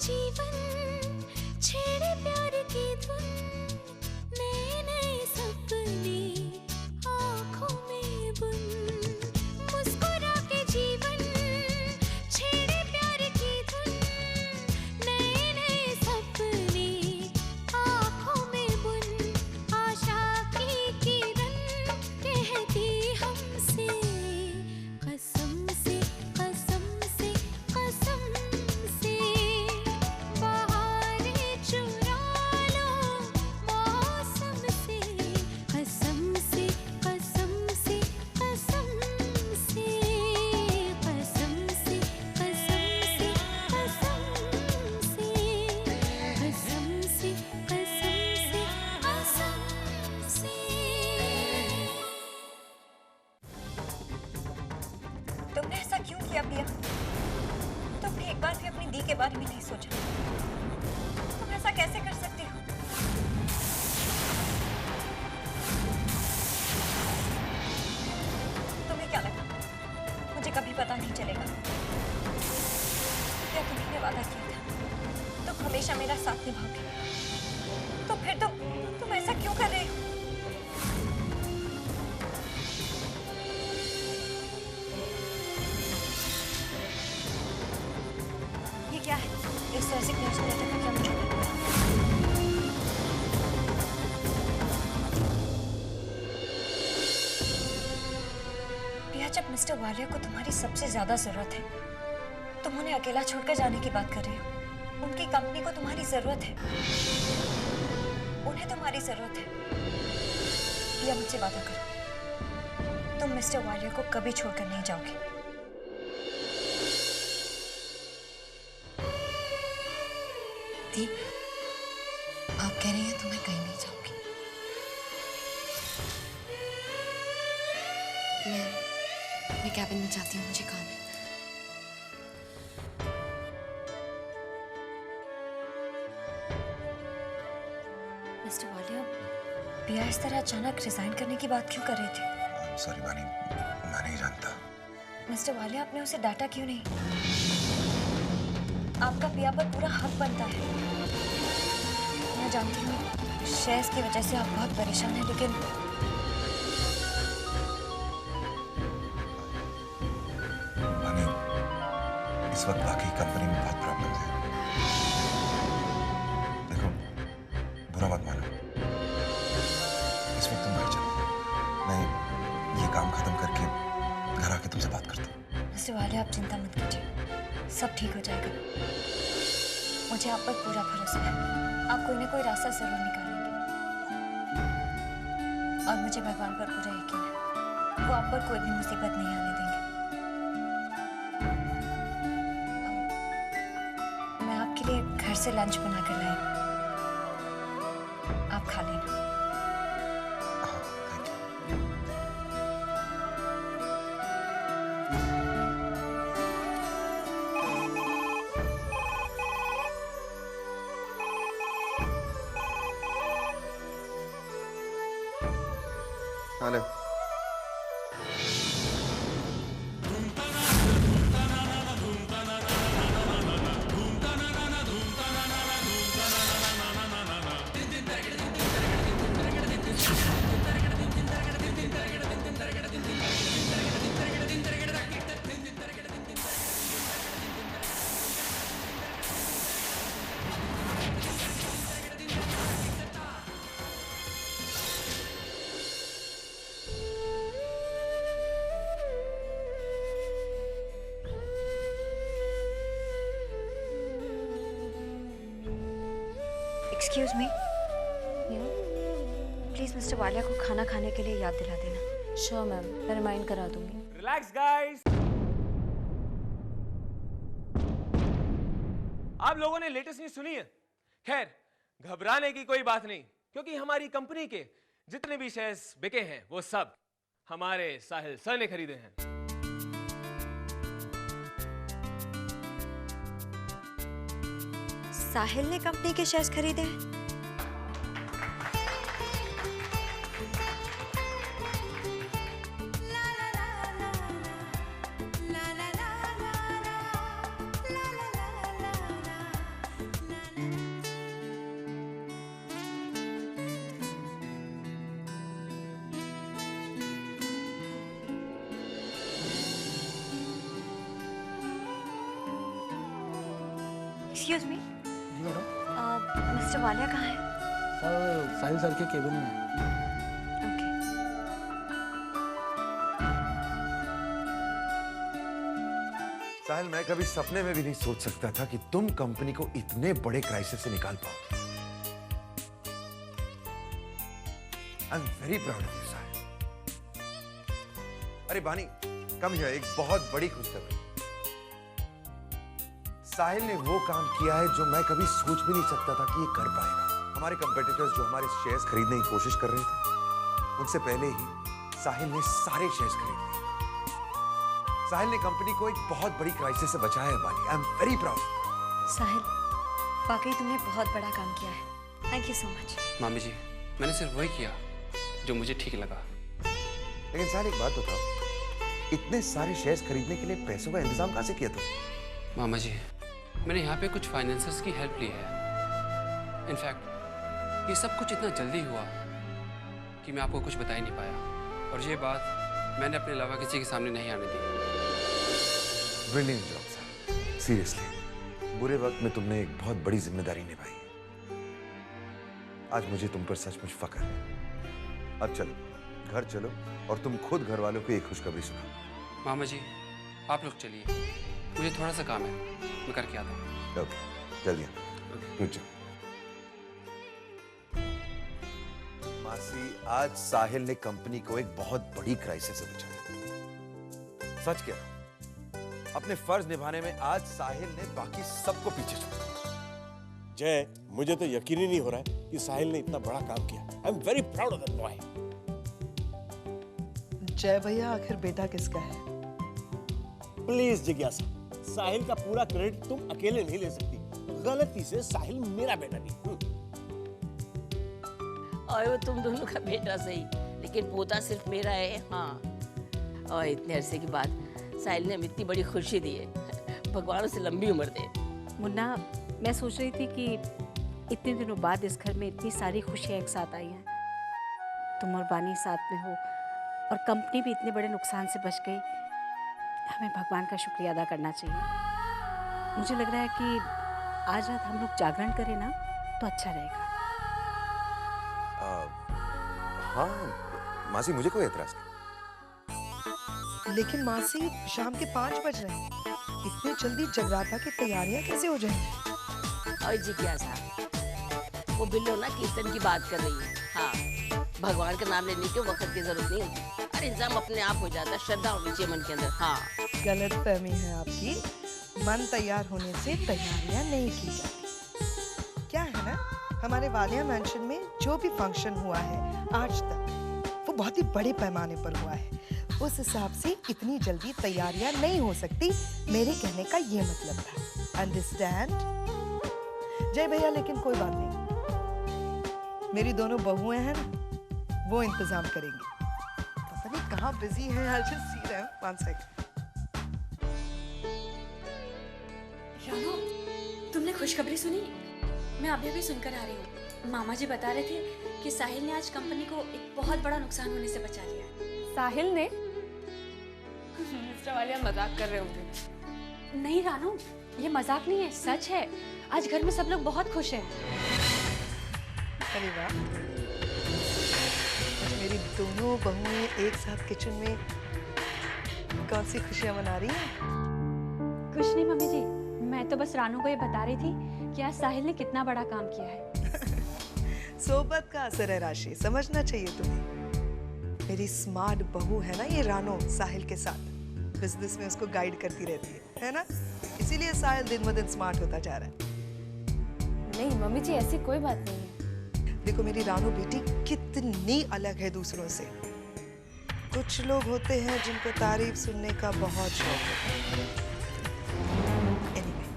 जीवन छेड़े प्यार की धुन, नए नए सपने आँखों में बुन। मुस्कुरा के जीवन छेड़े प्यार की धुन, नए नए सपने आँखों में बुन। आशा की किरण कहती हमसे कसम से, कसम से, कसम से, बहारें चुरा लो मौसम से। कसम से, कसम से, कसम से, कसम से, कसम से, कसम से, कसम से, कसम से, कसम से। तुमने ऐसा क्यों किया पिया? तुमने एक बार भी अपनी दी के बारे में नहीं सोचा। तुम ऐसा कैसे कर सकती हो? तुम्हें क्या लगा मुझे कभी पता नहीं चलेगा? क्या तुमने वादा किया था तुम हमेशा मेरा साथ निभाओगे? तो फिर तुम ऐसा क्यों कर रहे हो? ये क्या है? इस रेजिग्नेशन लेटर का क्या मतलब है? प्रिया, जब मिस्टर वालिया को तुम्हारी सबसे ज्यादा जरूरत है, तुम उन्हें अकेला छोड़कर जाने की बात कर रही हो। उनकी कंपनी को तुम्हारी जरूरत है, उन्हें तुम्हारी जरूरत है। प्रिया, मुझसे वादा करो, तुम मिस्टर वालिया को कभी छोड़कर नहीं जाओगे। दीप, आप कह रही हैं तो मैं कहीं नहीं जाऊंगी। मैं कैबिन में जाती हूँ, मुझे काम है। मिस्टर वालिया, प्रिया इस तरह अचानक रिजाइन करने की बात क्यों कर रही थी? सॉरी वानी, मैं नहीं जानता। मिस्टर वालिया, आपने उसे डांटा क्यों नहीं? आपका प्रिया पर पूरा हक बनता है। मैं जानती हूँ शेयर्स की वजह से आप बहुत परेशान हैं, लेकिन वानी, इस वक्त बाकी कंपनी में बहुत प्रॉब्लम्स हैं। देखो, बुरा मत मानो, इस वक्त तुम घर चलो, मैं ये काम खत्म करके घर आके तुमसे बात करता हूँ। मिस्टर वालिया, आप चिंता मत कीजिए, सब ठीक हो जाएगा। मुझे आप पर पूरा भरोसा है, आप कोई ना कोई रास्ता जरूर निकालेंगे। और मुझे भगवान पर पूरा यकीन है, वो आप पर कोई भी मुसीबत नहीं आने देंगे। मैं आपके लिए घर से लंच बना कर लाई हूँ, आप खा लेना। हाँ, thank you. Hello. Excuse me, please mister Walia को खाना खाने के लिए याद दिला देना। श्योर मैम, मैं रिमाइंड करा दूंगी। Relax guys. आप लोगों ने लेटेस्ट न्यूज़ सुनी है? खैर, घबराने की कोई बात नहीं, क्योंकि हमारी कंपनी के जितने भी शेयर्स बिके हैं वो सब हमारे साहिल सर ने खरीदे हैं। साहिल ने कंपनी के शेयर्स खरीदे हैं? एक्सक्यूज मी, जी मैडम। मिस्टर वालिया कहाँ है? सर साहिल सर के केबिन में। ओके। साहिल, मैं कभी सपने में भी नहीं सोच सकता था कि तुम कंपनी को इतने बड़े क्राइसिस से निकाल पाओगे। I am very proud of you Sahil. अरे बानी, कम हियर, एक बहुत बड़ी खुशखबरी। साहिल ने वो काम किया है जो मैं कभी सोच भी नहीं सकता था कि ये कर पाएगा। हमारे कंपेटिटर्स जो हमारे शेयर्स खरीदने की कोशिश कर रहे थे, उनसे पहले ही साहिल ने सारे शेयर्स खरीद लिए। साहिल ने कंपनी को एक बहुत बड़ी क्राइसिस से बचाया है Bani. I am very proud. Sahil, वाकई तुमने बहुत बड़ा काम किया है। Thank you so much. मामी जी, मैंने सिर्फ वही किया जो मुझे ठीक लगा। लेकिन साहिल, एक बात बताओ, इतने सारे शेयर्स खरीदने के लिए पैसों का इंतजाम कहां से किया तुम? मामा जी, मैंने यहाँ पे कुछ फाइनेंसर्स की हेल्प ली है। इनफैक्ट ये सब कुछ इतना जल्दी हुआ कि मैं आपको कुछ बता ही नहीं पाया, और ये बात मैंने अपने अलावा किसी के सामने नहीं आने दी। ब्रिलियंट जॉब साहिल, सीरियसली। बुरे वक्त में तुमने एक बहुत बड़ी जिम्मेदारी निभाई है। आज मुझे तुम पर सचमुच फख्र है। अब चलो, घर चलो और तुम खुद घर वालों को एक खुशखबरी सुनाओ। मामा जी, आप लोग चलिए, मुझे थोड़ा सा काम है, मैं करके आता हूँ। ओके, जल्दी आओ। चलो। मासी, आज साहिल ने कंपनी को एक बहुत बड़ी क्राइसिस से बचाया। सच कह रहा हूं, अपने फर्ज निभाने में आज साहिल ने बाकी सबको पीछे छोड़ दिया। जय, मुझे तो यकीन ही नहीं हो रहा है कि साहिल ने इतना बड़ा काम किया। आई am very proud of that boy. जय भैया, आखिर बेटा किसका है? प्लीज जिज्ञासा, साहिल का पूरा क्रेडिट तुम अकेले नहीं ले सकती। गलती से साहिल मेरा बेटा नहीं। और तुम दोनों का बेटा सही, लेकिन पोता सिर्फ मेरा है। हाँ, और इतने अरसे के बाद साहिल ने हमें इतनी बड़ी खुशी दी है। भगवान उसे लंबी उम्र दे। मुन्ना, मैं सोच रही थी कि इतने दिनों बाद इस घर में इतनी सारी खुशियाँ एक साथ आई हैं। तुम और बानी साथ में हो और कंपनी भी इतने बड़े नुकसान से बच गई। हमें भगवान का शुक्रिया अदा करना चाहिए। मुझे लग रहा है कि आज रात हम लोग जागरण करें ना, तो अच्छा रहेगा। हाँ मासी, मुझे कोई एतराज नहीं। लेकिन मासी, शाम के 5 बज रहे हैं। इतने जल्दी जगराता की तैयारियां कैसे हो जाएंगी? और जिज्ञासा, वो बिल्लो ना कीर्तन की बात कर रही है। हाँ, भगवान का नाम लेने के वक्त की जरूरत नहीं होती। अरे इंतजाम अपने आप हो जाता है, श्रद्धा होनी चाहिए मन के अंदर। हाँ, गलत फहमी है आपकी। मन तैयार होने से तैयारियां नहीं की जाती। क्या है ना, हमारे वालिया मैंशन में जो भी फंक्शन हुआ है आज तक, वो बहुत ही बड़े पैमाने पर हुआ है। उस हिसाब से इतनी जल्दी तैयारियां नहीं हो सकती। मेरे कहने का ये मतलब था। अंडरस्टैंड जय भैया? लेकिन कोई बात नहीं, मेरी दोनों बहुएं हैं ना, वो इंतजाम करेंगी। पता नहीं कहाँ बिजी है। I'll just see them. One second. रानो, तुमने खुशखबरी सुनी? मैं अभी सुनकर आ रही हूँ। मामा जी बता रहे थे कि साहिल ने आज कंपनी को एक बहुत बड़ा नुकसान होने से बचा लिया है। साहिल ने? मिस्टर वालिया मजाक कर रहे होंगे। नहीं रानो, ये मजाक नहीं है, सच है। आज घर में सब लोग बहुत खुश हैं। अरे वाह, आज मेरी दोनों बहुएं एक साथ किचन में कौन सी खुशियां मना रही हैं? कुछ नहीं मम्मी जी, मैं तो बस रानू को ये बता रही थी कि आज साहिल ने कितना बड़ा काम किया है। सोबत का असर है राशि, समझना चाहिए तुम्हें। मेरी स्मार्ट बहू है ना ये रानो, साहिल के साथ बिजनेस में उसको गाइड करती रहती है ना? इसीलिए साहिल दिन ब दिन स्मार्ट होता जा रहा है। नहीं मम्मी जी, ऐसी कोई बात नहीं है। देखो मेरी रानो बेटी कितनी अलग है दूसरों से। कुछ लोग होते हैं जिनको तारीफ सुनने का बहुत शौक होता है। Anyway,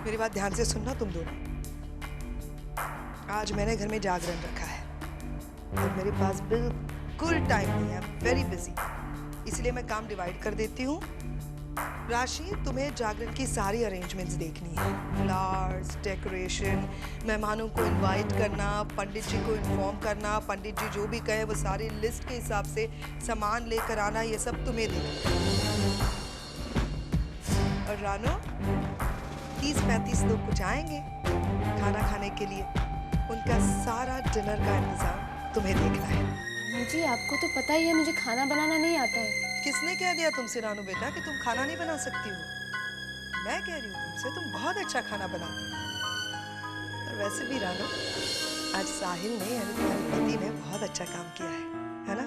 मेरी बात ध्यान से सुनना तुम दोनों। आज मैंने घर में जागरण रखा है और मेरे पास बिल्कुल टाइम नहीं है। वेरी बिजी, इसलिए मैं काम डिवाइड कर देती हूँ। राशि, तुम्हें जागरण की सारी अरेंजमेंट्स देखनी है। फ्लावर्स, डेकोरेशन, मेहमानों को इनवाइट करना, पंडित जी को इन्फॉर्म करना, पंडित जी जो भी कहे वो सारी लिस्ट के हिसाब से सामान लेकर आना, ये सब तुम्हें देखना। और रानो, 30-35 लोग कुछ आएंगे खाना खाने के लिए। उनका सारा डिनर का इंतजाम तुम्हें देखना है। मुझे आपको तो पता ही है मुझे खाना बनाना नहीं आता है। किसने कह दिया तुमसे रानू बेटा कि तुम खाना नहीं बना सकती हो? मैं कह रही हूँ तुमसे, तुम बहुत अच्छा खाना बनाती हो। और वैसे भी रानू, आज साहिल ने यानी तुम्हारे पति ने बहुत अच्छा काम किया है ना?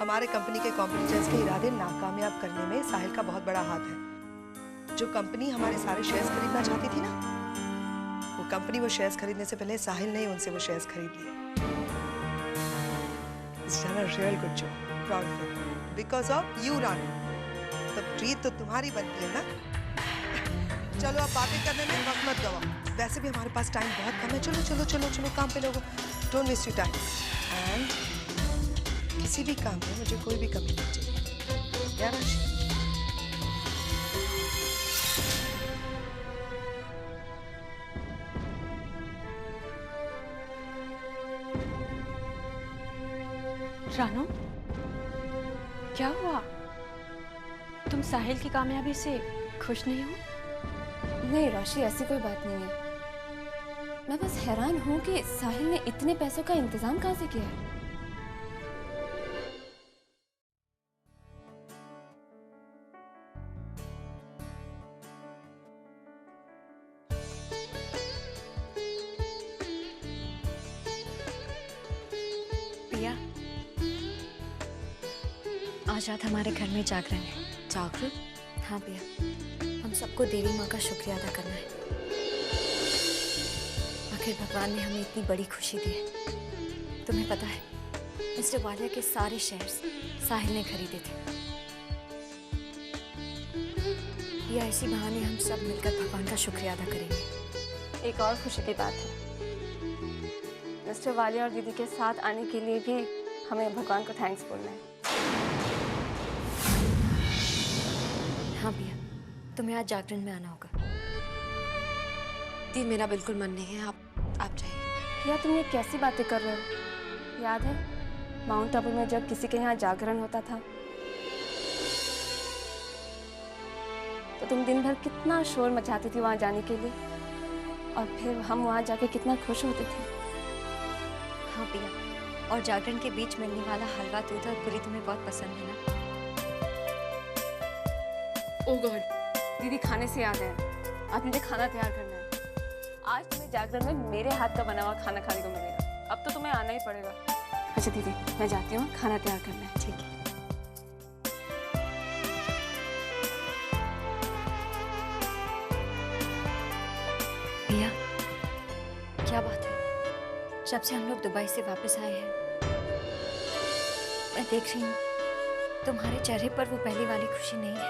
हमारे कंपनी के कॉम्पिटिटर्स के इरादे नाकामयाब करने में साहिल का बहुत बड़ा हाथ है। जो कंपनी हमारे सारे शेयर्स खरीदना चाहती थी ना, वो कंपनी वो शेयर्स खरीदने से पहले साहिल ने ही उनसे वो शेयर्स खरीद लिए। It's done a real good job. Proud of it. Because of you, Ranu. तो ट्रीट तो तुम्हारी बनती है ना? चलो अब बातें करने में वक्त मत गवाओ। वैसे भी हमारे पास टाइम बहुत कम है। चलो चलो चलो चलो काम पे लोगों। Don't waste your time. And किसी भी काम में मुझे कोई भी कमी नहीं चाहिए। या राशि? रानू, क्या हुआ? तुम साहिल की कामयाबी से खुश नहीं हो? नहीं राशि, ऐसी कोई बात नहीं है। मैं बस हैरान हूँ कि साहिल ने इतने पैसों का इंतजाम कहाँ से किया है। पिया, आज रात हमारे घर में जागरण है। जागरण? हाँ पिया, हम सबको देवी माँ का शुक्रिया अदा करना है। आखिर भगवान ने हमें इतनी बड़ी खुशी दी है। तुम्हें पता है, मिस्टर वालिया के सारे शेयर्स साहिल ने खरीदे थे। या इसी बहाने हम सब मिलकर भगवान का शुक्रिया अदा करेंगे। एक और खुशी की बात है, मिस्टर वालिया और दीदी के साथ आने के लिए भी हमें भगवान को थैंक्स बोलना है। हाँ पिया, तुम्हें आज जागरण में आना होगा। दी, मेरा बिल्कुल मन नहीं है, आप जाइए। या तुम ये कैसी बातें कर रहे हो? याद है माउंट आबू में जब किसी के यहाँ जागरण होता था तो तुम दिन भर कितना शोर मचाती थी वहाँ जाने के लिए, और फिर हम वहाँ जाके कितना खुश होते थे। हाँ पिया, और जागरण के बीच मिलने वाला हलवा, दूध और पूरी तुम्हें बहुत पसंद है ना? ओह गॉड, दीदी खाने से याद है, आज मुझे खाना तैयार करना है। आज तुम्हें जागरण में मेरे हाथ का बना हुआ खाना खाने को मिलेगा। अब तो तुम्हें आना ही पड़ेगा। अच्छा दीदी, मैं जाती हूँ, खाना तैयार करना है। ठीक है। भैया, क्या बात है? जब से हम लोग दुबई से वापस आए हैं, मैं देख रही हूँ तुम्हारे चेहरे पर वो पहली वाली खुशी नहीं है।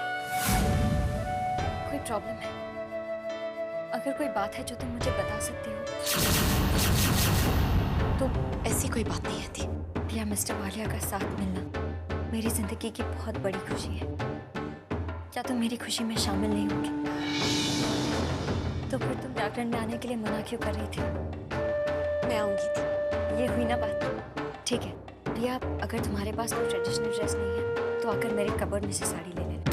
कोई प्रॉब्लम है? अगर कोई बात है जो तुम मुझे बता सकती हो तो। ऐसी कोई बात नहीं है थी। भैया, मिस्टर वालिया का साथ मिलना मेरी जिंदगी की बहुत बड़ी खुशी है। क्या तुम मेरी खुशी में शामिल नहीं होगी? तो फिर तुम जागरण में आने के लिए मना क्यों कर रही थी? मैं आऊंगी थी, ये हुई ना बात। ठीक है भैया, अगर तुम्हारे पास कोई ट्रेडिशनल ड्रेस नहीं है तो आकर मेरे कबर्ड में से साड़ी ले लेना।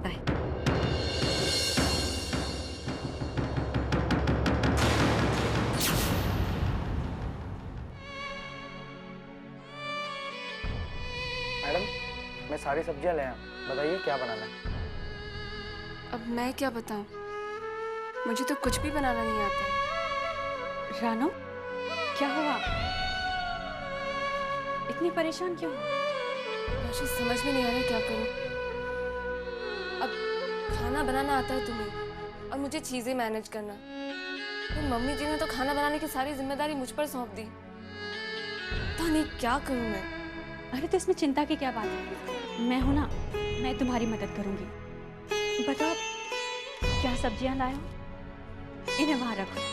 बाय। मैडम, मैं सारी सब्जियां ले आया, बताइए क्या बनाना है? अब मैं क्या बताऊं, मुझे तो कुछ भी बनाना नहीं आता। रानू, क्या हुआ? इतनी परेशान क्यों? मुझे समझ में नहीं आ रहा क्या करूं। अब खाना बनाना आता है तुम्हें और मुझे चीजें मैनेज करना। तो मम्मी जी ने तो खाना बनाने की सारी जिम्मेदारी मुझ पर सौंप दी। पता नहीं क्या करूं मैं। अरे तो इसमें चिंता की क्या बात है? मैं हूं ना, मैं तुम्हारी मदद करूंगी। बताओ क्या सब्जियां लाए हो? इन्हें वहां रखो।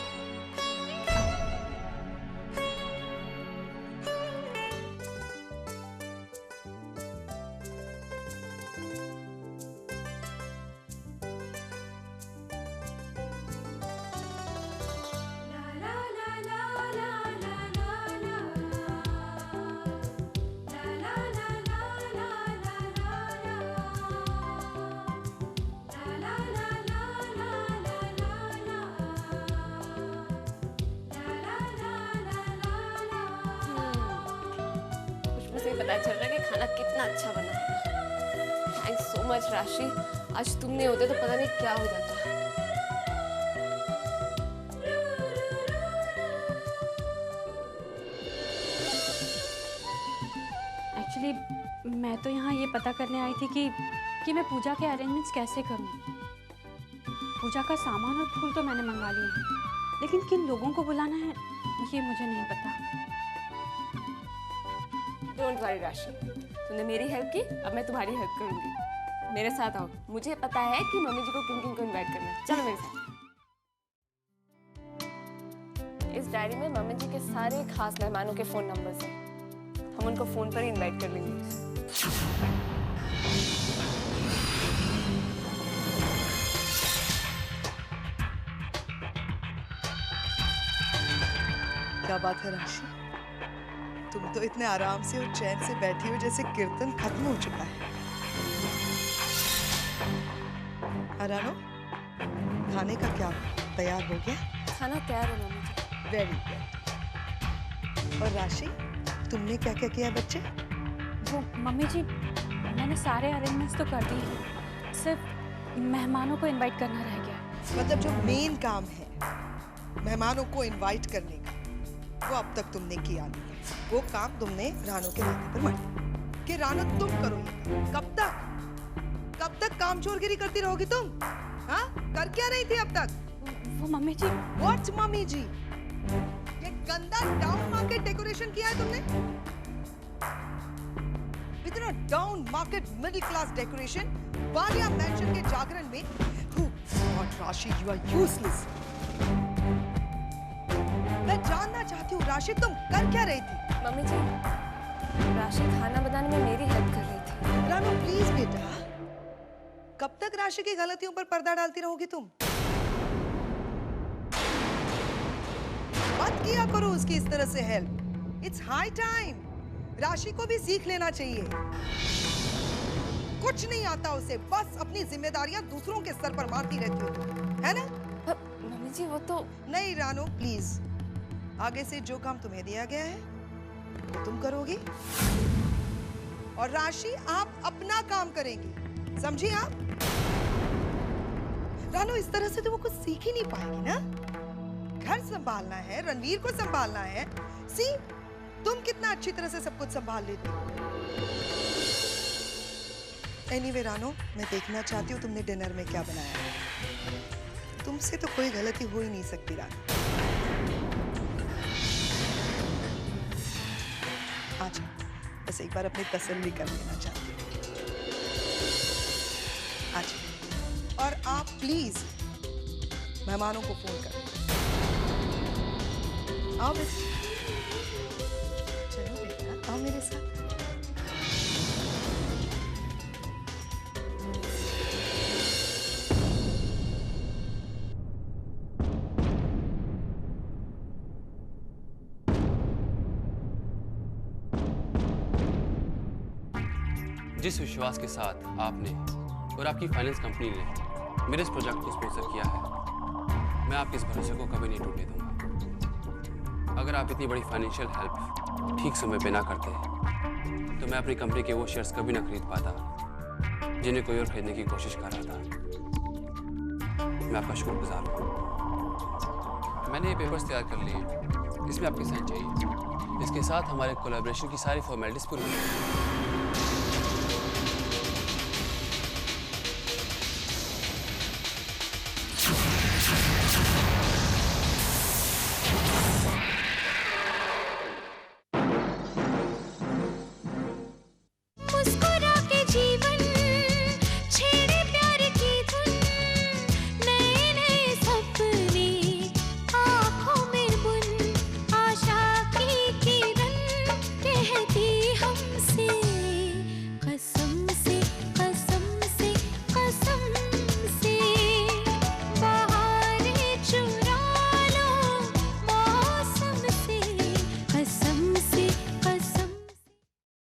पता चल रहा है कि खाना कितना अच्छा बना है। थैंक्स सो मच राशि, आज तुम नहीं होते तो पता नहीं क्या हो जाता। एक्चुअली मैं तो यहाँ ये पता करने आई थी कि मैं पूजा के अरेंजमेंट्स कैसे करूँ। पूजा का सामान और फूल तो मैंने मंगा लिए हैं, लेकिन किन लोगों को बुलाना है ये मुझे नहीं पता। डोंट वरी राशि, तुमने मेरी हेल्प की, अब मैं तुम्हारी हेल्प करूंगी। मेरे साथ आओ, मुझे पता है कि मम्मी जी को किन किन को इनवाइट करना है। चलो मेरे साथ। इस डायरी में मम्मी जी के सारे खास मेहमानों के फोन नंबर्स हैं, हम उनको फोन पर ही इनवाइट कर लेंगे। क्या बात है राशि, तुम तो इतने आराम से और चैन से बैठी हो जैसे कीर्तन खत्म हो चुका है। रानो, खाने का क्या तैयार हो गया? खाना तैयार है मम्मी जी। Very good. और राशि, तुमने क्या क्या किया बच्चे? वो मम्मी जी, मैंने सारे अरेंजमेंट्स तो कर दिए हैं, सिर्फ मेहमानों को इनवाइट करना रह गया। मतलब जो मेन काम है मेहमानों को इनवाइट करने का, वो अब तक तुमने किया नहीं है। वो काम तुमने रानो के रहने पर मत कि रानो तुम करो ये। कब तक काम चोरगिरी करती रहोगी तुम? हाँ, कर क्या रही थी अब तक? वो मम्मी जी। व्हाट मम्मी जी? ये गंदा डाउन मार्केट डेकोरेशन किया है तुमने। इतना down market middle class decoration Walia mention के जागरण में। गॉड राशि, यू आर यूजलेस। मैं जानना चाहती हूँ राशि, तुम कर क्या रही थी? मम्मी जी, राशि खाना बनाने में मेरी हेल्प कर रही थी। रानो प्लीज बेटा, कब तक राशि की गलतियों पर पर्दा डालती रहोगी तुम? मत किया करो उसकी इस तरह से हेल्प। इट्स हाई टाइम, राशि को भी सीख लेना चाहिए। कुछ नहीं आता उसे, बस अपनी जिम्मेदारियां दूसरों के सर पर मारती रहती हो, है ना? मम्मी जी वो तो नहीं रानो प्लीज, आगे से जो काम तुम्हें दिया गया है वो तुम करोगी, और राशि आप अपना काम करेंगी, समझी आप? रानो इस तरह से तो वो कुछ सीख ही नहीं पाएगी ना। घर संभालना है, रणवीर को संभालना है। सी, तुम कितना अच्छी तरह से सब कुछ संभाल लेती हो। एनीवे रानो, मैं देखना चाहती हूँ तुमने डिनर में क्या बनाया है। तुमसे तो कोई गलती हो ही नहीं सकती रानो। अच्छा, बस एक बार अपनी तसल्ली कर लेना चाहती हूँ। अच्छा, और आप प्लीज मेहमानों को फोन करें। आओ बेटा, चलो बेटा, आओ मेरे साथ। जिस विश्वास के साथ आपने और आपकी फाइनेंस कंपनी ने मेरे इस प्रोजेक्ट को स्पॉन्सर किया है, मैं आपके इस भरोसे को कभी नहीं टूटने दूंगा। अगर आप इतनी बड़ी फाइनेंशियल हेल्प ठीक समय पे ना करते तो मैं अपनी कंपनी के वो शेयर्स कभी ना खरीद पाता जिन्हें कोई और खरीदने की कोशिश कर रहा था। मैं आपका शुक्रगुजार हूँ। मैंने ये पेपर्स तैयार कर लिए, इसमें आपकी साइन चाहिए। इसके साथ हमारे कोलैबोरेशन की सारी फॉर्मेलिटीज पूरी हो गई।